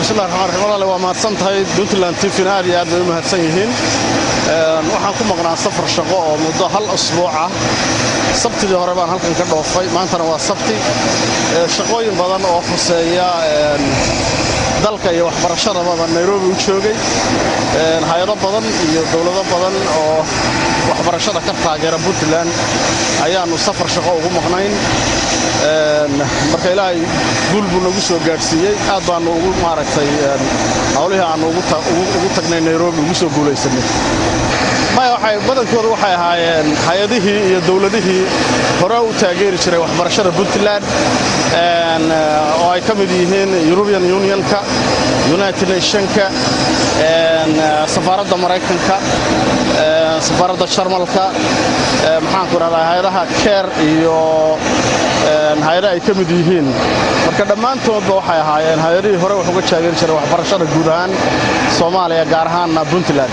بسم الله الرحمن الرحيم والله waa mahadsan tahay Puntland TV aad iyo aad bay u mahadsan yihiin waxaan ku maqnaa safar shaqo oo muddo hal usbuuc ah sabtidii hore baan halkan ka dhoofay maantana waa sabti shaqooyin badan oo khuseeya dalka iyo waxbarashada Nairobi u joogay hay'ado badan iyo dawlado badan oo waxbarashada ka taageera Puntland ayaanu safar shaqo ugu maqnayn marka ilaahay gulbu nagu soo gaarsiiyay aad baan ugu maaragtay hawlaha aan ugu tagnay Nairobi ugu soo guuleysanay waxay badankooda waxay ahaayeen hay'adihii iyo dawladihii hore u taageeri jiray waxbarashada Puntland oo ay ka mid yihiin European Unionka United Nationska safaaradda Mareykanka safaaradda Jarmalka maxaan ku raadayay hay'adaha care iyo hay'adaha ay ka mid yihiin marka dhamaantoodba waxay ahaayeen hay'adihii hore wax uga taageeri jiray waxbarashada guud ahaan Soomaaliya gaar ahaan Puntland